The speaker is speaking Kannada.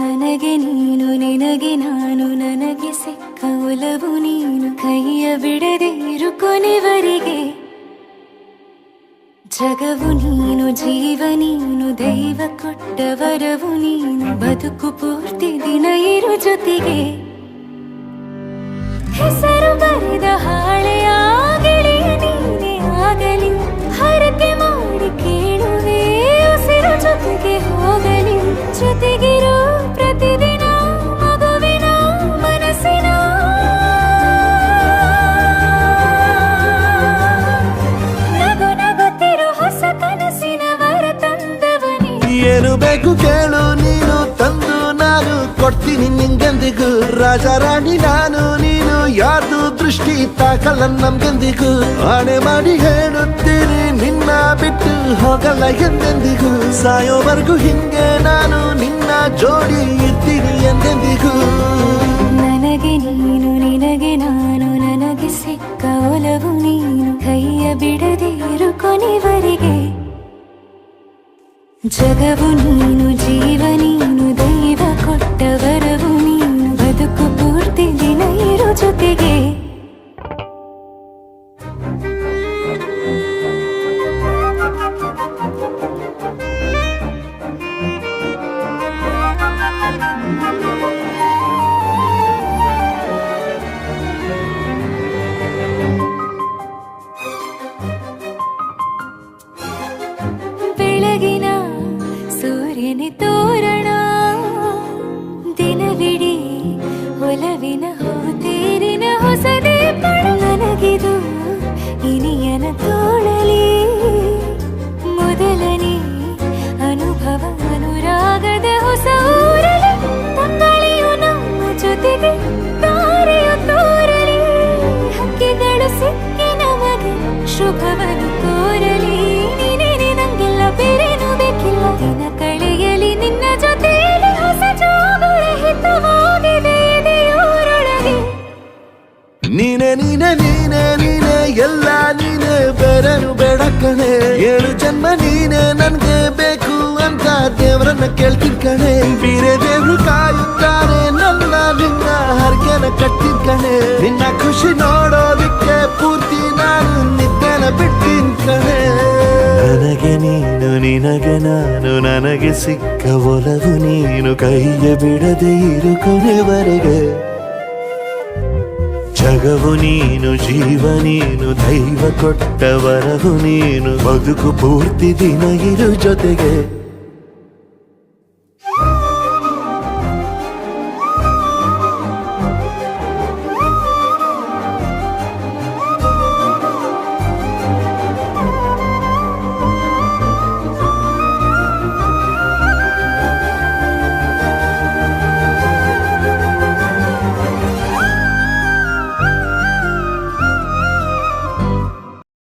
ನನಗೆ ನೀನು ನಿನಗೆ ನಾನು ನನಗೆ ಸಿಕ್ಕ ಒಲವು ನೀನು ಕೈಯ ಬಿಡದೆ ಇರು ಕೊನೆವರೆಗೆ ಜಗವು ನೀನು ಜೀವ ನೀನು ದೈವ ಕೊಟ್ಟ ವರವು ನೀನು ಬದುಕು ಪೂರ್ತಿ ದಿನ ಇರು ಜೊತೆಗೆ ಹೆಸರು ಬರೆದ ಹಾಳೆಯ ಗೆಳೆಯ ನೀನೇ ಆಗಲಿ ಹರಕೆ ಮಾಡಿ ಕೇಳುವೆ ಉಸಿರು ಜೊತೆಗೆ ಹೋಗಲಿ ಜೊತೆಗಿರೋ ಪ್ರತಿದಿನ ಮಗುವಿನ ಮನಸ್ಸಿನ ನಗು ನಗುತ್ತಿರೋ ಹೊಸ ಕನಸಿನ ವರ ತಂದವನೇ ಏನು ಬೇಕು ಕೇಳು ನೀನು ತಂದು ನಾನು ಕೊಡ್ತೀನಿ ನಿಂಗೆಂದಿಗೂ ರಾಜ ರಾಣಿ ನಾನು ನೀನು ಯಾರ್ದು ದೃಷ್ಟಿ ತಾಕಲ್ಲ ನಮ್ಗೆಂದಿಗೂ ಆಣೆ ಮಾಡಿ ಹೇಳುತ್ತೀನಿ ನಿನ್ನ ಬಿಟ್ಟು ಹೋಗಲ್ಲ ಎಂದೆಂದಿಗೂ ಸಾಯೋವರೆಗೂ ಹಿಂಗೆ ನಾನು ನಿನ್ನ ಜೋಡಿ ಇರ್ತೀನಿ ಎಂದೆಂದಿಗೂ ನನಗೆ ನೀನು ನಿನಗೆ ನಾನು ನನಗೆ ಸಿಕ್ಕ ಒಲವು ನೀನು ಕೈಯ ಬಿಡದೆ ಇರು ಕೊನೆವರೆಗೆ ಜಗವು ನೀನು ಜೀವ ನೀನು ದೈವ ಕೊಟ್ಟ ವರವು ನೀನು ಬದುಕು ಪೂರ್ತಿ ದಿನ ಇರು ಜೊತೆಗೆ ಬೆಳಗಿನ ಸೂರ್ಯನ ತೋರಣ ದಿನವಿಡೀ ಒಲವಿನ ಹೋತೇರಿನ ಹೊಸದೇ ಪಡ ನನಗಿದು ಇನಿಯನ ತೋಳಲಿ ಮೊದಲನೇ ಅನುಭವ ಅನುರಾಗದ ಹೊಸ ಊರಲಿ ತಂಗಳಿಯು ನಮ್ಮ ಜೊತೆಗೆ ತಾರೆಯು ತೋರಲಿ ಹಕ್ಕಿಗಳು ಸಿಕ್ಕಿ ನಮಗೆ ಶುಭವನ್ನು ಕೋರಲಿ ಬೇರೇನು ಬೇಕಿಲ್ಲ ದಿನ ಕಳೆಯಲಿ ನಿನ್ನ ಜೊತೆಯಲ್ಲಿ ಹೊಸ ಜೋಗುಳ ಹಿತವಾಗಿದೆ ಇದೆಯೂರೊಳಗೆ ನೀನೆ ನೀನೆ ನೀನೆ ನೀನೆ ಎಲ್ಲ ನೀನೆ ಬೇರೆನು ಬೇಡ ಕಣೆ 7 ಜನ್ಮ ನೀನೆ ನನ್ಗೆ ಬೇಕು ಅಂತ ದೇವರನ್ನ ಕೇಳ್ತೀನಿ ಕಣೆ ಬೇರೆ ದೇವ್ರು ಕಾಯುತ್ತಾರೆ ನನ್ನ ನಿನ್ನ ಹರ್ಗೆನ ಕಟ್ಟಿನ ಕಣೆ ನಿನ್ನ ಖುಷಿ ನೋಡೋದಕ್ಕೆ ಪೂರ್ತಿ ನಾನು ನಿದ್ದೆನ ಬಿಟ್ಟಿನ ಕಣೆ ನನಗೆ ನೀನು ನಿನಗೆ ನಾನು ನನಗೆ ಸಿಕ್ಕ ಒಲವು ನೀನು ಕೈಯ ಬಿಡದೆ ಇರು ಕೊನೆವರೆಗೆ ಜಗವು ನೀನು ಜೀವ ನೀನು ದೈವ ಕೊಟ್ಟ ವರವು ನೀನು ಬದುಕು ಪೂರ್ತಿ ದಿನ ಇರು ಜೊತೆಗೆ